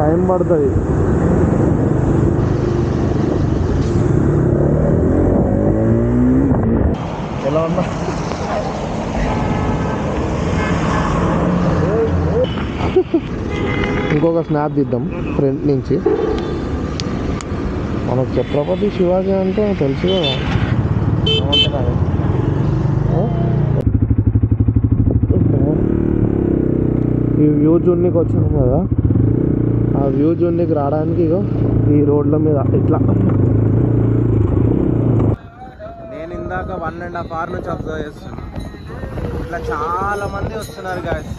Time పడుతుంది. ఎలా ఉన్నా ఇంకొక స్నాప్ తీద్దాం ఫ్రంట్ నుంచి. మనకు ఛత్రపతి శివాజీ అంటే తెలుసు కదా. ఈ వ్యూ జూన్కి వచ్చినాం కదా, ఆ వ్యూ జూన్కి రావడానికి ఇగో ఈ రోడ్ల మీద ఇట్లా. నేను ఇందాక 1.5 hours నుంచి అబ్జర్వ్ చేస్తున్నాను. ఇట్లా చాలా మంది వస్తున్నారు గాయస్.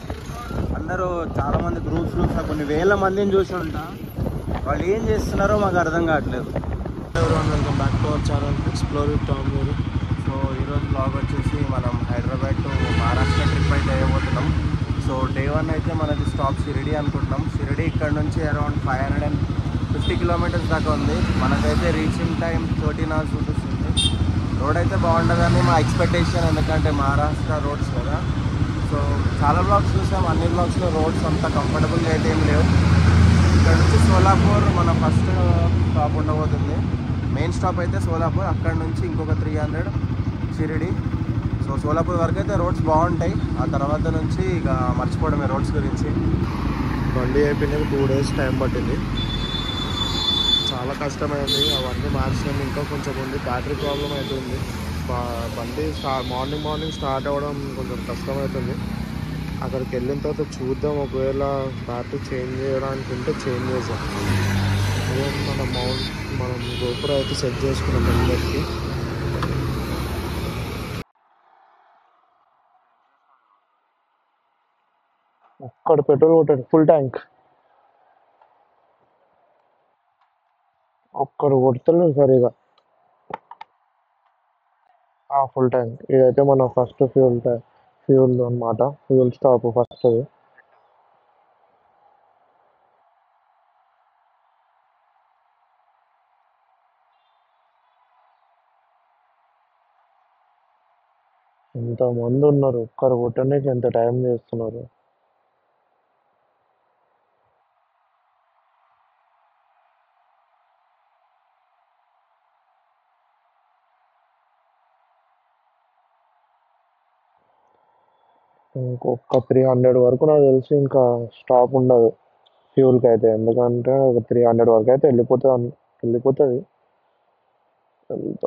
అందరూ చాలామంది గ్రూప్స్ కొన్ని వేల మందిని చూసి ఉంటా. వాళ్ళు ఏం చేస్తున్నారో మాకు అర్థం కావట్లేదు. Welcome back to our channel explore with Tom గారు. సో ఈరోజు బ్లాగ్ వచ్చేసి మనం హైదరాబాద్ టు మహారాష్ట్ర ట్రిప్ అయితే వేయబోతున్నాం. సో డే 1 అయితే మనది స్టాప్ షిరిడి అనుకుంటున్నాం. షిరిడి ఇక్కడ నుంచి అరౌండ్ 550 kilometers దాకా ఉంది. మనకైతే రీచింగ్ టైం 13 hours చూపిస్తుంది. రోడ్ అయితే బాగుంటుందని మా ఎక్స్పెక్టేషన్, ఎందుకంటే మహారాష్ట్ర రోడ్స్ కదా. సో చాలా బ్లాగ్స్ చూసాం, అన్ని బ్లాగ్స్లో రోడ్స్ అంత కంఫర్టబుల్గా అయితే ఏం లేవు. ఇక్కడ నుంచి సోలాపూర్ మన ఫస్ట్ స్టాప్ ఉండబోతుంది. మెయిన్ స్టాప్ అయితే సోలాపూర్, అక్కడ నుంచి ఇంకొక 300 షిరిడి. సో సోలాపూర్ వరకు అయితే రోడ్స్ బాగుంటాయి. ఆ తర్వాత నుంచి ఇక మర్చిపోవడమే రోడ్స్ గురించి. బండి అయిపోయినాక 2 days టైం పట్టింది. చాలా కష్టమైంది. అవన్నీ మార్చడం ఇంకా కొంచెం ఉంది. బ్యాటరీ ప్రాబ్లం అవుతుంది. బండి మార్నింగ్ స్టార్ట్ అవ్వడం కొంచెం కష్టమవుతుంది. అక్కడికి వెళ్ళిన తర్వాత చూద్దాం, ఒకవేళ బ్యాటరీ చేంజ్ చేయడానికి ఉంటే చేంజ్ చేద్దాం. మనం గోపురం అయితే సెట్ చేసుకున్నాం హెల్మెట్కి. ఒక్కడ పెట్రోల్ కొట్టాడు, ఫుల్ ట్యాంక్. ఒక్కడ కొడతలేదు సరిగా. Full tank. ఇదైతే మన ఫస్ట్ ఫ్యూల్ అనమాట. Fuel stop first. అది ఎంతమంది ఉన్నారు, ఒక్కరు కొట్టడానికి ఎంత టైం చేస్తున్నారు. ఇంకొక 300 వరకు నాకు తెలిసి ఇంకా స్టాప్ ఉండదు ఫ్యూల్కి అయితే. ఎందుకంటే ఒక 300 వరకు అయితే వెళ్ళిపోతుంది. ఎంత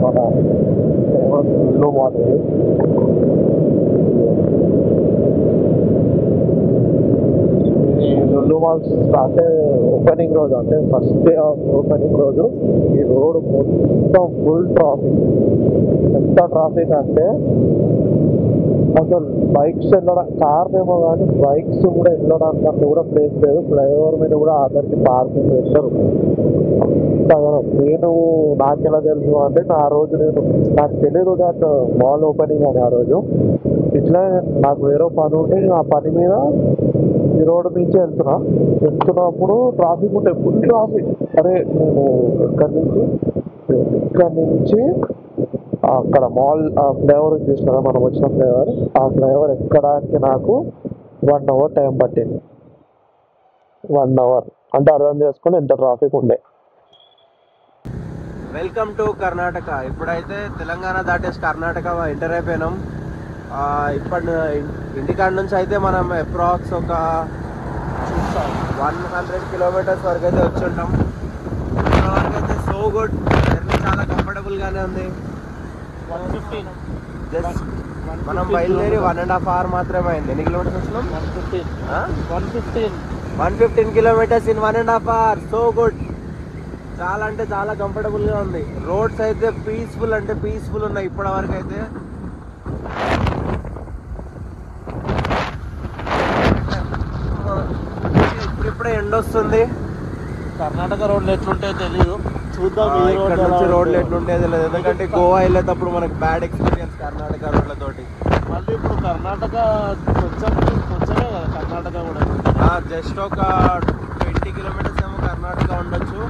మన ఫేమస్ లుల్లు మాల్. ఈ లుల్లు మాల్ అంటే ఓపెనింగ్ రోజు, అంటే ఫస్ట్ డే ఆఫ్ ఓపెనింగ్ రోజు ఈ రోడ్ మొత్తం ఫుల్ ట్రాఫిక్. ఎంత ట్రాఫిక్ అంటే అసలు బైక్స్ వెళ్ళడం, కార్లు ఏమో కానీ బైక్స్ కూడా వెళ్ళడానికి అంత కూడా ప్లేస్ లేదు. ఫ్లైఓవర్ మీద కూడా అందరికి పార్కింగ్ చేస్తారు. నేను నాకెలా తెలుసు అంటే, నాకు తెలియదు దాంట్లో మాల్ ఓపెనింగ్ అని. ఆ రోజు ఇట్లా నాకు వేరే పని ఉంటే ఆ పని మీద ఈ రోడ్డు నుంచి వెళ్తున్నప్పుడు ట్రాఫిక్ ఉంటే ఫుల్ ట్రాఫిక్. అరే నేను ఇక్కడి నుంచి అక్కడ మాల్ ఫ్లైఓవర్ చూసినా, మనం వచ్చిన ఫ్లైఓవర్ ఎక్కడానికి నాకు 1 hour టైం పట్టింది. 1 hour అంటే అర్థం చేసుకుని ఎంత ట్రాఫిక్ ఉండే. Welcome to Karnataka. ఇప్పుడైతే తెలంగాణ దాటేసి కర్ణాటక ఎంటర్ అయిపోయినాం. ఇప్పుడు ఇంటికాడ నుంచి అయితే మనం అప్రాక్స్ ఒక 100 kilometers వరకు అయితే వచ్చి ఉంటాం. వరకు అయితే సో గుడ్, జర్నీ చాలా కంఫర్టబుల్గానే ఉంది. 115 జస్ట్ మనం బయలుదేరి 1.5 hours మాత్రమే అయింది. ఎన్ని కిలోమీటర్స్ వచ్చినాం? 115 kilometers in 1.5 hours. So good. చాలా అంటే చాలా కంఫర్టబుల్గా ఉంది. రోడ్స్ అయితే పీస్ఫుల్ అంటే పీస్ఫుల్ ఉన్నాయి ఇప్పటి వరకు అయితే. ఇప్పుడిప్పుడే ఎండ వస్తుంది. కర్ణాటక రోడ్లు ఎట్లుంటాయో తెలియదు, చూద్దాం. ఇక్కడ నుంచి రోడ్లు ఎట్లుంటాయో తెలియదు, ఎందుకంటే గోవా వెళ్ళేటప్పుడు మనకు బ్యాడ్ ఎక్స్పీరియన్స్ కర్ణాటక రోడ్లతోటి. మళ్ళీ ఇప్పుడు కర్ణాటక కొంచెమే కదా, కర్ణాటక కూడా జస్ట్ ఒక 20 kilometers ఏమో కర్ణాటక ఉండొచ్చు.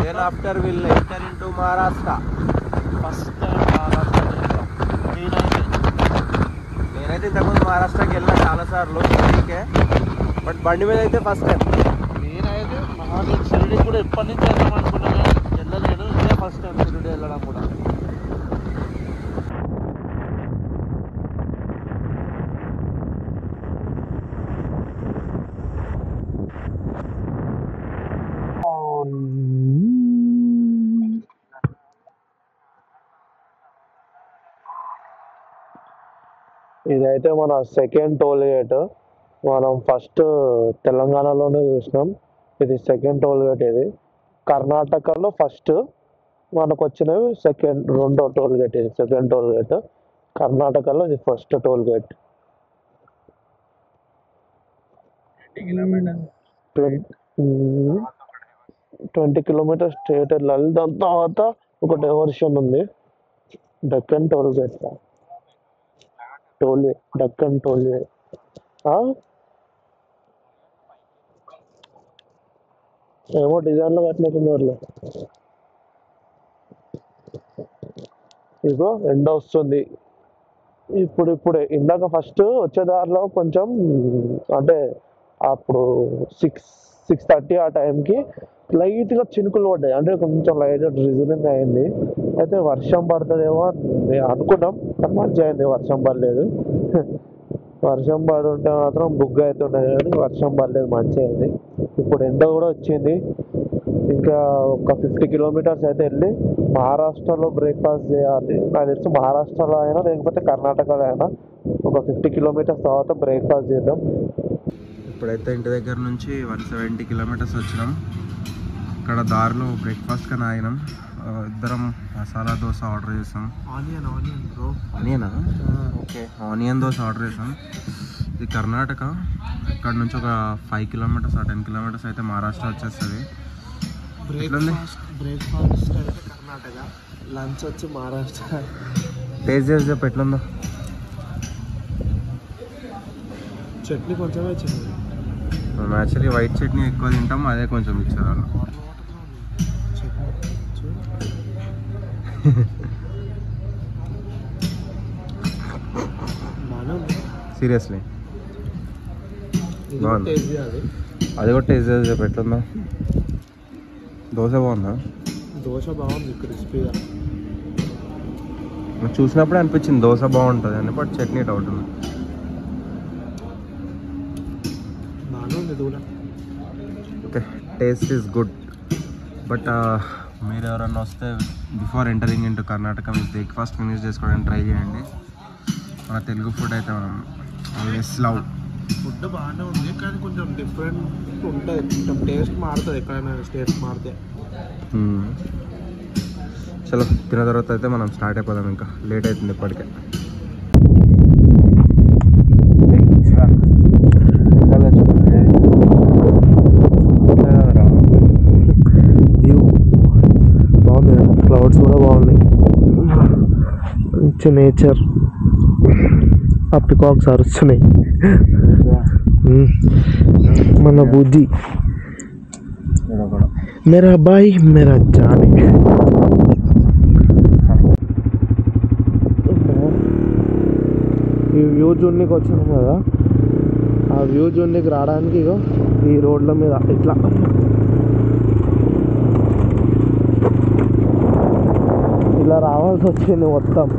Then after will enter in to Maharashtra. First time Maharashtra నేనైతే ఇంతకుముందు మహారాష్ట్రకి వెళ్ళిన చాలాసార్లు షిరిడీకే, బట్ బండి మీద అయితే ఫస్ట్ టైం. నేనైతే షిరిడీ కూడా ఎప్పటి నుంచి వెళ్దాం అనుకున్నాను, వెళ్ళలేను. ఇదే ఫస్ట్ టైం షిరిడీ వెళ్ళడం కూడా. ఇదైతే మన సెకండ్ టోల్ గేట్. మనం ఫస్ట్ తెలంగాణలోనే చూసినాం, ఇది సెకండ్ టోల్ గేట్. ఇది కర్ణాటకలో ఫస్ట్, మనకు వచ్చినవి రెండో టోల్ గేట్. ఇది సెకండ్ టోల్ గేట్. కర్ణాటకలో ఇది first toll gate. 20 kilometers straight వెళ్ళాలి. దాని తర్వాత ఒక డైవర్షన్ ఉంది, Deccan toll gate. Deccan toll gate. ఏమో డిజైన్లో కట్టినట్టుంది వాళ్ళు. ఇగో ఎండ వస్తుంది ఇప్పుడే. ఇందాక ఫస్ట్ వచ్చే దారిలో కొంచెం అంటే అప్పుడు 6:30 ఆ టైంకి లైట్గా చినుకులు పడ్డాయి, అంటే కొంచెం లైట్గా డ్రిజిలింగ్ అయింది. అయితే వర్షం పడుతుందేమో అని అనుకున్నాం, కానీ మంచిగా అయింది, వర్షం పడలేదు. వర్షం పడి ఉంటే మాత్రం బుగ్గ అవుతుండే, కానీ వర్షం పడలేదు, మంచిగా అయింది. ఇప్పుడు ఎండ కూడా వచ్చింది. ఇంకా ఒక 50 కిలోమీటర్స్ అయితే వెళ్ళి మహారాష్ట్రలో బ్రేక్ఫాస్ట్ చేయాలి. నాకు తెలిసి మహారాష్ట్రలో అయినా లేకపోతే కర్ణాటకలో అయినా ఒక 50 కిలోమీటర్స్ తర్వాత బ్రేక్ఫాస్ట్ చేద్దాం. ఇప్పుడైతే ఇంటి దగ్గర నుంచి 170 కిలోమీటర్స్ వచ్చినాం. ఇక్కడ దారిలో బ్రేక్ఫాస్ట్ కానీ ఆగినాం. ఇద్దరం మసాలా దోశ ఆర్డర్ చేసాం. ఆనియనా? ఓకే, ఆనియన్ దోశ ఆర్డర్ చేసాం. ఇది కర్ణాటక. ఇక్కడ నుంచి ఒక 5 కిలోమీటర్స్ 10 కిలోమీటర్స్ అయితే మహారాష్ట్ర వచ్చేస్తుంది. బ్రేక్ఫాస్ట్ అయితే కర్ణాటక, లంచ్ వచ్చి మహారాష్ట్ర. టేస్ట్ చేసి చెప్పు ఎట్లుందో. చట్నీ కొంచెమే ఇచ్చింది. మేము యాక్చువల్లీ వైట్ చట్నీ ఎక్కువ తింటాం, అదే కొంచెం ఇచ్చారు వాళ్ళు. సీరియస్లీ బాగుంది. అది కూడా టేస్ట్ చేసి చెప్పు ఎట్లుందో. దోశ బాగుందా? దోశ బాగుంది, క్రిస్పీగా. చూసినప్పుడే అనిపించింది దోశ బాగుంటుంది అని, బట్ చట్నీ డౌట్ ఉంది. Okay, taste is good. But మీరు ఎవరన్నా వస్తే బిఫోర్ ఎంటరింగ్ ఇంటూ కర్ణాటక మీరు బ్రేక్ఫాస్ట్ ఫినిష్ చేసుకోవడానికి ట్రై చేయండి. మన తెలుగు ఫుడ్ అయితే మనం ఆల్వేస్ లవ్. ఫుడ్ బాగానే ఉంది, కానీ కొంచెం డిఫరెంట్ ఉంటుంది, కొంచెం టేస్ట్ మారుతుంది ఎక్కడైనా స్టేట్ మారితే. చలో, తిన్న తర్వాత అయితే మనం స్టార్ట్ అయిపోదాం, ఇంకా లేట్ అవుతుంది ఇప్పటికే. బాగుంది, క్లౌడ్స్ కూడా బాగున్నాయి, మంచి నేచర్. ఆ పికాక్స్ అరుస్తున్నాయి. మన బుజ్జి मेरा भाई मेरा जान. ఈ వ్యూ చూడడానికి వచ్చినాం కదా, ఆ వ్యూ చూడడానికి రావడానికి ఇగో ఈ రోడ్ల మీద ఇట్లా ఇలా రావాల్సి వచ్చింది మొత్తం.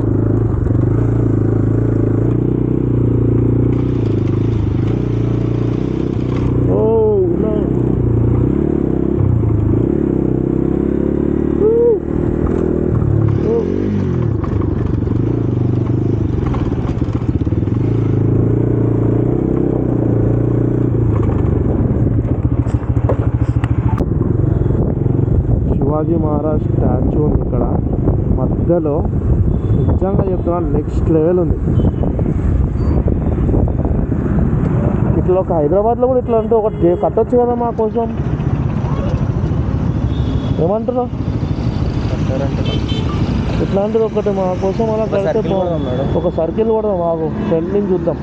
శివాజీ మహారాజ్ స్టాచ్యూ ఉంది ఇక్కడ మధ్యలో. నిజంగా చెప్తున్నాను, నెక్స్ట్ లెవెల్ ఉంది. ఇట్లా ఒక హైదరాబాద్లో కూడా ఇట్లా అంటే ఒకటి కట్టొచ్చు కదా మా కోసం. ఏమంటున్నావు? ఇట్లాంటిది ఒకటి మా కోసం అలా కడితే బాగున్నాడు. ఒక సర్కిల్ కూడా మాకు ఫ్రంట్ నుంచి చూద్దాం.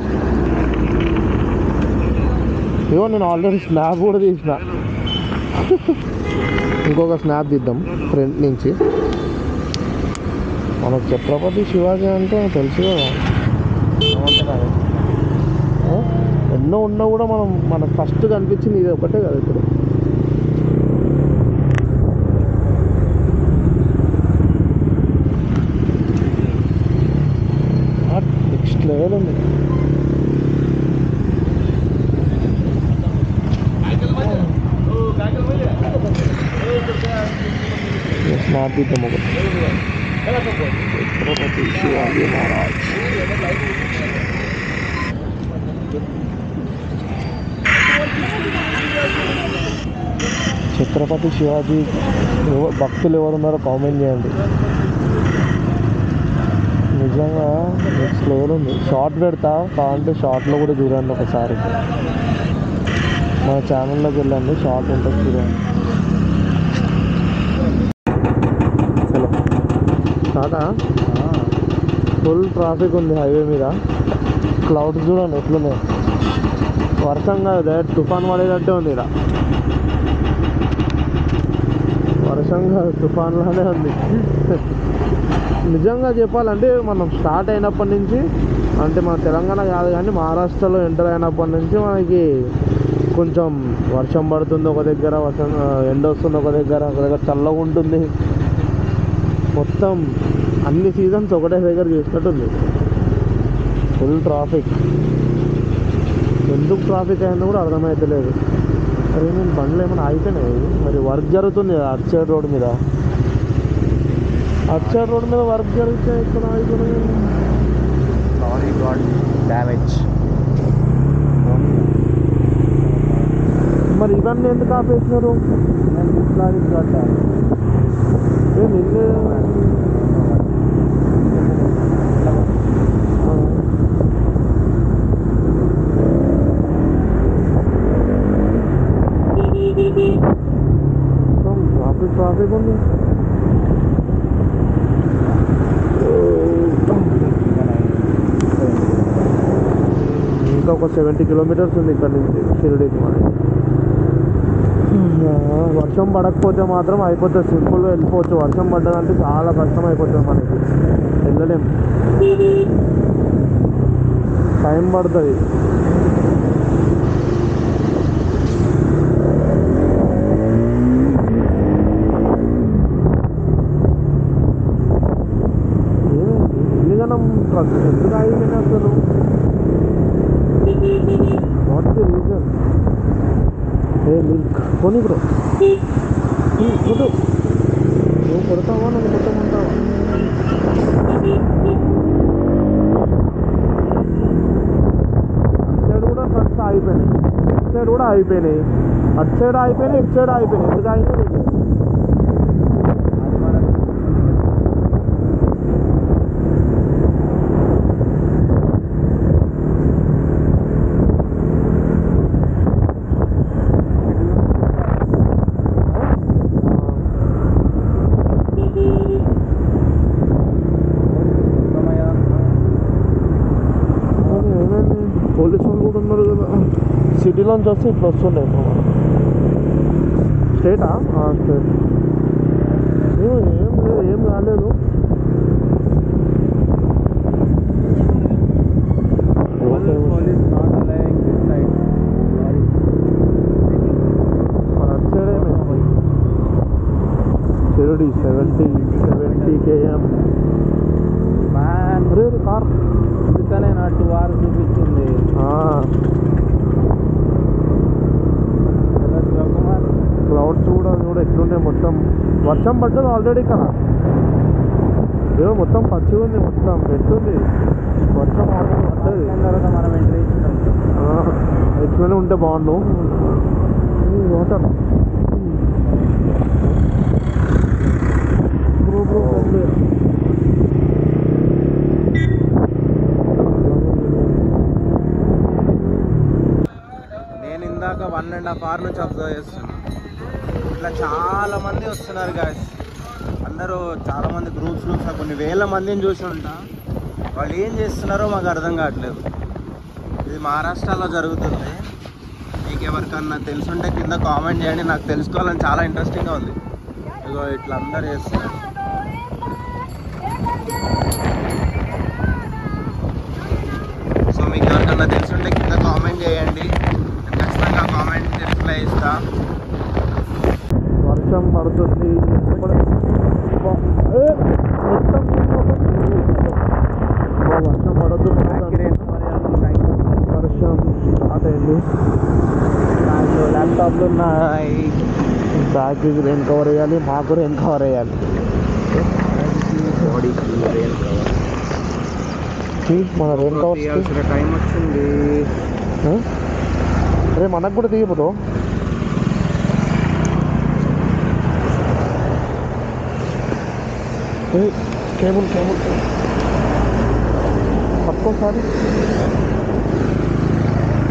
ఇవో నేను ఆల్రెడీ స్నాప్ కూడా తీసిన, ఇంకొక స్నాప్ తీద్దాం ఫ్రంట్ నుంచి. మనకు ఛత్రపతి శివాజీ అంటే తెలుసు కదా. ఎన్నో ఉన్నా కూడా మనకు ఫస్ట్ కనిపించింది ఇది ఒకటే కదా ఇప్పుడు. నెక్స్ట్ లెవెల్ ఉంది. స్నాపిద్దాం ఒకటి. ఛత్రపతి శివాజీ మహారాజ్. ఛత్రపతి శివాజీ భక్తులు ఎవరున్నారో కామెంట్ చేయండి. నిజంగా నెక్స్ట్ లెవెల్ ఉంది. షార్ట్ పెడతా కావాలంటే షార్ట్లో కూడా చూడండి ఒకసారి. మన ఛానల్లోకి వెళ్ళండి, షార్ట్ ఉంటుంది చూడండి. హలో కాదా, ఫుల్ ట్రాఫిక్ ఉంది హైవే మీద. క్లౌడ్స్ చూడండి ఎట్లున్నాయి. వర్షం కాదు, తుఫాన్ పడేటట్టే ఉంది ఇక్కడ. వర్షం కాదు, తుఫాన్లానే ఉంది. నిజంగా చెప్పాలంటే మనం స్టార్ట్ అయినప్పటి నుంచి, అంటే మన తెలంగాణ కాదు కానీ మహారాష్ట్రలో ఎంటర్ అయినప్పటి నుంచి మనకి కొంచెం వర్షం పడుతుంది ఒక దగ్గర, ఎండ వస్తుంది ఒక దగ్గర చల్లగా ఉంటుంది. మొత్తం అన్ని సీజన్స్ ఒకటే దగ్గర చేసినట్టుంది. Full traffic. ఎందుకు ట్రాఫిక్ అయిందో కూడా అర్థమవుతలేదు. అరే నేను బండ్లు ఏమైనా ఆగిపోయినాయి. మరి వర్క్ జరుగుతుంది కదా అటు సైడ్ రోడ్ మీద. అటు సైడ్ రోడ్ మీద వర్క్ జరిగితే ఇక్కడ ఆగిపోయినాయి. Lorry got damage. మరి ఇవన్నీ ఎందుకు ఆపేసినారు? Lorry got damage. నిన్నే ట్రాఫిక్ ఉంది. ఇంకా ఒక 70 కిలోమీటర్స్ ఉంది ఇక్కడ నుంచి షిరిడీకి మనకి. వర్షం పడకపోతే మాత్రం అయిపోతుంది, సింపుల్గా వెళ్ళిపోవచ్చు. వర్షం పడ్డదంటే చాలా కష్టం అయిపోతుంది మనకి, వెళ్ళలేం, టైం పడుతుంది. ఎందుకు ఆగిపోయినా అసలు? What the reason? A milk కొని బ్రో, కొట్టు. నువ్వు కొడతావా, నన్ను కొట్టమంటావా? అటు సైడ్ కూడా ట్రక్స్ ఆగిపోయినాయి, ఇటు సైడ్ కూడా ఆగిపోయినాయి. అటు సైడ్ ఆగిపోయినాయి, ఇటు సైడ్ ఆగిపోయినాయి. ఎందుకు ఆగినాయి? పోలీసు వాళ్ళు కూడా ఉన్నారు కదా. సిటీలోంచి వస్తే ఇట్లా వస్తుండే. స్టేటా? స్టేట్. ఏం లేదు, ఏం కాలేదు. షిరిడి 70 km. అరే కార్ అందుకనే నా 2 hours చూపించింది. క్లౌడ్స్ కూడా ఎట్లుంటాయి. మొత్తం వర్షం పడ్డది ఆల్రెడీ ఇక్కడ. ఏమో మొత్తం పచ్చిగా ఉంది, మొత్తం ఎట్లుంది వర్షం ఆల్రెడీ పడ్డది. తర్వాత మనం ఎంట్రీ ఇచ్చినాం. ఎట్లనే ఉంటే బాగుండు. వాటర్ నేను ఇందాక 1.5 hours నుంచి అబ్జర్వ్ చేస్తున్నా. ఇట్లా చాలా మంది వస్తున్నారు గాయస్. అందరూ చాలా మంది గ్రూప్స్ కొన్ని వేల మందిని చూసి ఉంటా. వాళ్ళు ఏం చేస్తున్నారో మాకు అర్థం కావట్లేదు. ఇది మహారాష్ట్రలో జరుగుతుంది. మీకు ఎవరికన్నా తెలుసుంటే కింద కామెంట్ చేయండి, నాకు తెలుసుకోవాలని చాలా ఇంట్రెస్టింగ్గా ఉంది. ఇగో ఇట్లా అందరు చేస్తున్నారు. చేయండి, ఖచ్చితంగా కామెంట్ రిప్లై ఇస్తా. వర్షం పడుతుంది, వర్షం పడద్దు, వర్షం స్టార్ట్ అయింది. ల్యాప్టాప్లు ఉన్నాయి, బ్యాగ్కి రెయిన్ కవర్ వేయాలి, మాకు రెయిన్ కవర్ వేయాలి, బాడీకి రెయిన్ కవర్. మన రెయిన్ కవర్ తీయాల్సిన టైం వచ్చింది. అరే మనకు కూడా తీయబోదు. కేబుల్ ఒక్కోసారి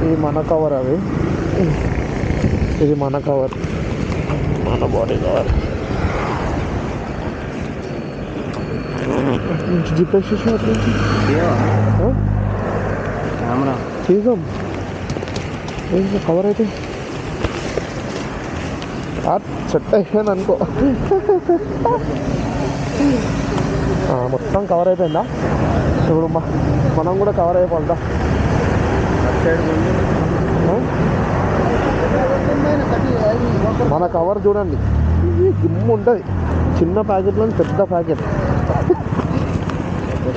ఇది మన కవర్, అవి ఇది మన కవర్, మన బాడీ కవర్. జిప్పేసి కెమెరా తీసాం కవర్ అయితే సెట్ అయిపోయాను అనుకో. మొత్తం కవర్ అయిపోయిందా? ఇప్పుడు మనం కూడా కవర్ అయిపోద్దా? మన కవర్ చూడండి, ఇది గిమ్ము ఉంటుంది. చిన్న ప్యాకెట్లో పెద్ద ప్యాకెట్,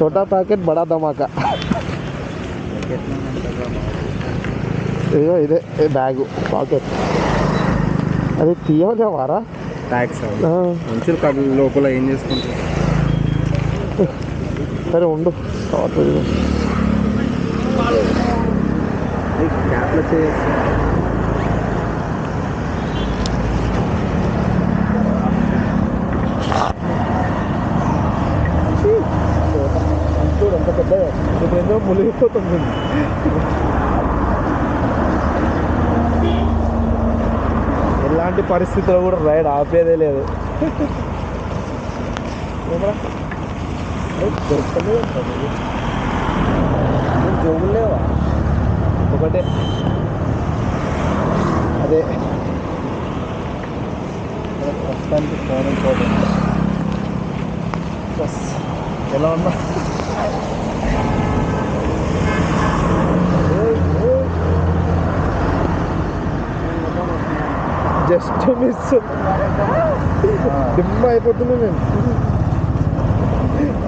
చోటా ప్యాకెట్ బడా ధమాకా. ఇదో ఇదే బ్యాగు పాకెట్. అది తీయలేవారా? ట్యాక్స్ మంచి లోపల ఏం చేసుకుంటారు? సరే ఉండు, క్యాప్లో చేసి చూడు ఎంత పెద్దగా, ఇప్పుడు ఎన్నో మునిగిపోతుంది. ఎలాంటి పరిస్థితుల్లో కూడా రైడ్ ఆపేదే లేదు. జోబులు లేవా? ఒకటే అదే ప్రస్తుతానికి ఫోన్ ఇంపార్టెంట్. బస్ ఎలా ఉన్నా జస్ట్ మిస్, డిమ్ అయిపోతుంది నేను.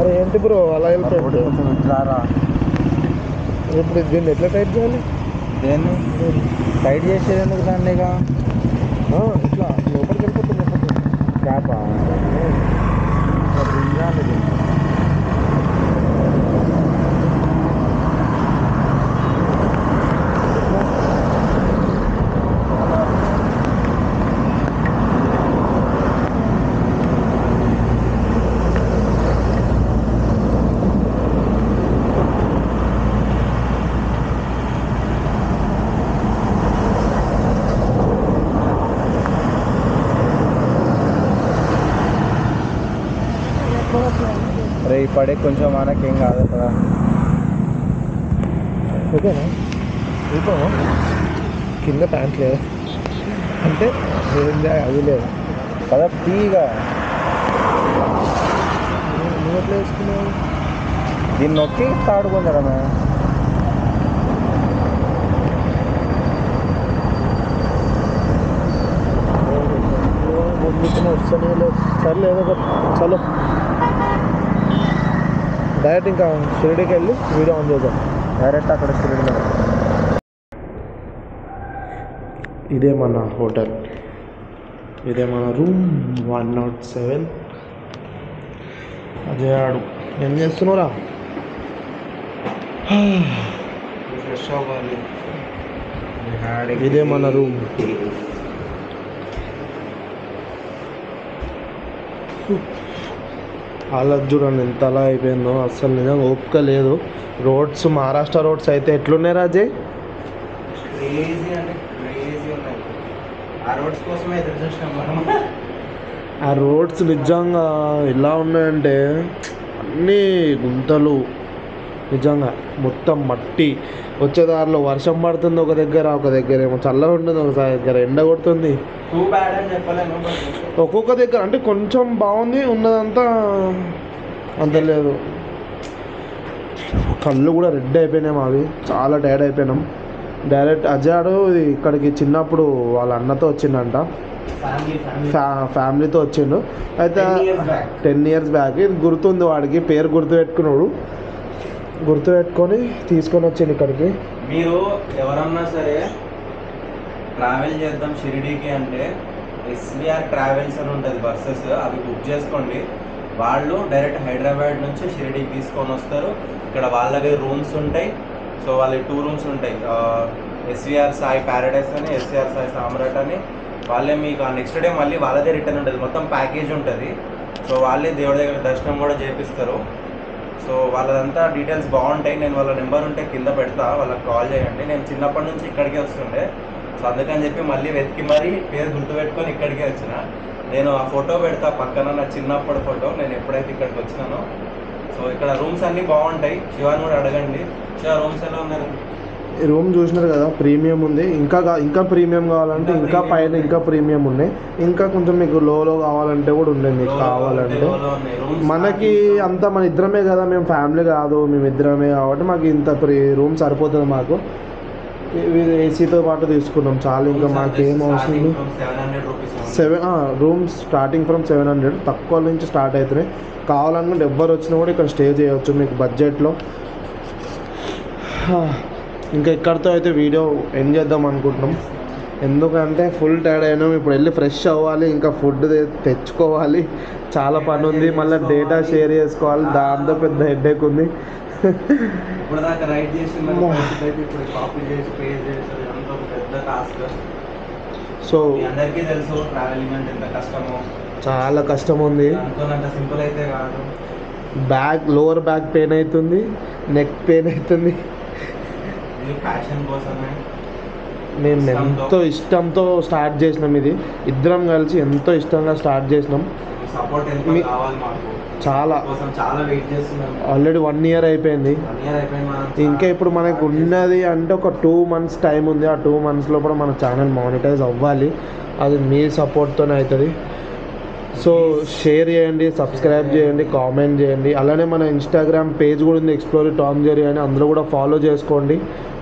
అరే ఏంటి బ్రో అలా వెళ్ళిపోయింది? ఇప్పుడు దీన్ని ఎట్లా టైట్ చేయాలి? దేన్ని టైట్ చేసేది ఎందుకు దాన్నిగా? ఇట్లా లోపలికి వెళ్ళిపోతుంది క్యాపా అరే పడే కొంచెం మనకేం కాదు కదా. ఓకేనా? ఊపాము కింద ప్యాంట్ లేదు అంటే అది లేదు కదా. తీగా నువ్వు ఎట్లా వేసుకున్నావు? దీన్ని నొక్కి తాడుకుంటారా? వస్తూనే లేదు. సర్లే ఏదో ఒకటి చలో డైరెక్ట్ ఇంకా షిరిడీకి వెళ్ళి వీడియో ఆన్ చేద్దాం. డైరెక్ట్ అక్కడ షిరిడీలో. ఇదే మన హోటల్, ఇదే మన రూమ్ 107. అదే ఆడు ఏం చేస్తున్నావురా? ఫ్రెష్ అవ్వాలి. ఇదే మన రూమ్. అలా చూడండి ఎంత అలా అయిపోయిందో, అస్సలు నిజంగా ఓపిక లేదు. రోడ్స్ మహారాష్ట్ర రోడ్స్ అయితే ఎట్లున్నాయి రాజయ్? క్రేజీ అంటే క్రేజీ ఉన్నాయి. ఆ రోడ్స్ కోసమే ఎదురు చూసినాం మనం. ఆ రోడ్స్ నిజంగా ఎలా ఉన్నాయంటే అన్నీ గుంతలు, నిజంగా మొత్తం మట్టి. వచ్చేదారిలో వర్షం పడుతుంది ఒక దగ్గర ఏమో చల్లగా ఉంటుంది, ఒక దగ్గర ఎండ కొడుతుంది. ఒక్కొక్క దగ్గర అంటే కొంచెం బాగుంది, ఉన్నదంతా అంత లేదు. కళ్ళు కూడా రెడ్ అయిపోయినాయి మావి, చాలా టైర్డ్ అయిపోయినాం. డైరెక్ట్ అజాడు ఇక్కడికి చిన్నప్పుడు వాళ్ళ అన్నతో వచ్చిండంట, ఫ్యామిలీతో వచ్చిండు. అయితే 10 years బ్యాక్ ఇది గుర్తుంది వాడికి, పేరు గుర్తుపెట్టుకున్నాడు, గుర్తుపెట్టుకొని తీసుకొని వచ్చిండు ఇక్కడికి. మీరు ఎవరన్నా సరే ట్రావెల్ చేద్దాం షిరిడీకి అంటే ఎస్విఆర్ ట్రావెల్స్ అని ఉంటుంది, బస్సెస్ అవి బుక్ చేసుకోండి. వాళ్ళు డైరెక్ట్ హైదరాబాద్ నుంచి షిరిడీకి తీసుకొని వస్తారు. ఇక్కడ వాళ్ళవి రూమ్స్ ఉంటాయి. సో వాళ్ళకి 2 rooms ఉంటాయి, ఎస్విఆర్ సాయి ప్యారడైస్ అని, ఎస్విఆర్ సాయి సామ్రాట్ అని. వాళ్ళే మీకు నెక్స్ట్ డే మళ్ళీ వాళ్ళదే రిటర్న్ ఉంటుంది, మొత్తం ప్యాకేజ్ ఉంటుంది. సో వాళ్ళే దేవుడి దగ్గర దర్శనం కూడా చేపిస్తారు. సో వాళ్ళదంతా డీటెయిల్స్ బాగుంటాయి. నేను వాళ్ళ నెంబర్ ఉంటే కింద పెడతా, వాళ్ళకి కాల్ చేయండి. నేను చిన్నప్పటి నుంచి ఇక్కడికే వస్తుండే, సో అందుకని చెప్పి మళ్ళీ వెతికి మరీ పేరు గుర్తుపెట్టుకొని ఇక్కడికే వచ్చిన. నేను ఆ ఫోటో పెడతా పక్కన, నా చిన్నప్పటి ఫోటో, నేను ఎప్పుడైతే ఇక్కడికి వచ్చినానో. సో ఇక్కడ రూమ్స్ అన్నీ బాగుంటాయి, శివాని కూడా అడగండి. శివ రూమ్స్ ఎలా ఉన్నారు? ఈ రూమ్ చూసినారు కదా, ప్రీమియం ఉంది. ఇంకా ప్రీమియం కావాలంటే ఇంకా పైన ఇంకా ప్రీమియం ఉన్నాయి. ఇంకా కొంచెం మీకు లోలో కావాలంటే కూడా ఉన్నాయి, మీకు కావాలంటే. మనకి అంతా మన ఇద్దరమే కదా, మేము ఫ్యామిలీ కాదు, మేము ఇద్దరమే కాబట్టి మాకు ఇంత రూమ్ సరిపోతుంది. మాకు ఏసీతో పాటు తీసుకున్నాం చాలు, ఇంకా మాకేం అవసరం. 7 రూమ్స్ స్టార్టింగ్ ఫ్రమ్ 700, తక్కువ నుంచి స్టార్ట్ అవుతున్నాయి. కావాలనుకుంటే ఎవ్వరు వచ్చినా కూడా ఇక్కడ స్టే చేయవచ్చు మీకు బడ్జెట్లో. ఇంకా ఇక్కడితో అయితే వీడియో ఎండ్ చేద్దాం అనుకుంటున్నాం, ఎందుకంటే ఫుల్ టైర్డ్ అయినాం. ఇప్పుడు వెళ్ళి ఫ్రెష్ అవ్వాలి, ఇంకా ఫుడ్ తెచ్చుకోవాలి, చాలా పని ఉంది. మళ్ళీ డేటా షేర్ చేసుకోవాలి, దాంతో పెద్ద హెడేక్ ఉంది. సో అందరికీ తెలుసు ట్రావెలింగ్ అంటే ఎంత కష్టమో, చాలా కష్టం ఉంది. అనుకున్నంత సింపుల్ అయితే కాదు. లోవర్ బ్యాక్ పెయిన్ అవుతుంది, నెక్ పెయిన్ అవుతుంది. ప్యాషన్ కోసమే మేము ఎంతో ఇష్టంతో స్టార్ట్ చేసినాం, ఇది ఇద్దరం కలిసి ఎంతో ఇష్టంగా స్టార్ట్ చేసినాం. సపోర్ట్ ఎంత కావాలి మాకు, చాలా వెయిట్ చేస్తున్నాం. ఆల్రెడీ 1 year అయిపోయింది. ఇంకా ఇప్పుడు మనకు ఉన్నది అంటే ఒక 2 months టైం ఉంది. ఆ 2 months లోపల మన ఛానల్ మానిటైజ్ అవ్వాలి, అది మీ సపోర్ట్తోనే అవుతుంది. సో షేర్ చేయండి, సబ్స్క్రైబ్ చేయండి, కామెంట్ చేయండి. అలానే మన ఇన్స్టాగ్రామ్ పేజ్ కూడా ఉంది, ఎక్స్ప్లోర్ టామ్ జెర్రీ అని, అందులో కూడా ఫాలో చేసుకోండి.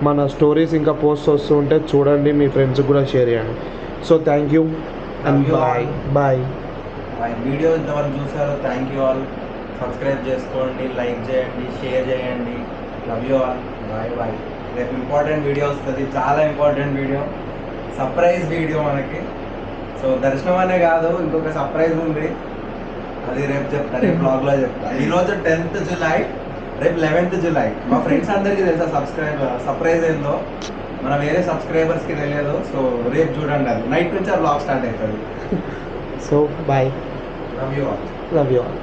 మన స్టోరీస్ ఇంకా పోస్ట్ వస్తూ ఉంటే చూడండి, మీ ఫ్రెండ్స్కి కూడా షేర్ చేయండి. So thank you and bye. Video ఇంతవరకు చూసారు, థ్యాంక్ యూ ఆల్. సబ్స్క్రైబ్ చేసుకోండి, లైక్ చేయండి, షేర్ చేయండి. Love you all, bye. రేపు ఇంపార్టెంట్ వీడియో వస్తుంది, చాలా ఇంపార్టెంట్ వీడియో, సర్ప్రైజ్ వీడియో మనకి. సో దర్శనం అనే కాదు, ఇంకొక సర్ప్రైజ్ ఉంది, అది రేపు చెప్తా, రేపు బ్లాగ్లో చెప్తా. ఈరోజు 10th July, రేపు 11th July. మా ఫ్రెండ్స్ అందరికీ తెలుసా సర్ప్రైజ్ ఏందో, మన వేరే సబ్స్క్రైబర్స్కి తెలియదు. సో రేపు చూడండి, అది నైట్ నుంచి ఆ బ్లాగ్ స్టార్ట్ అవుతుంది. So bye, love you all.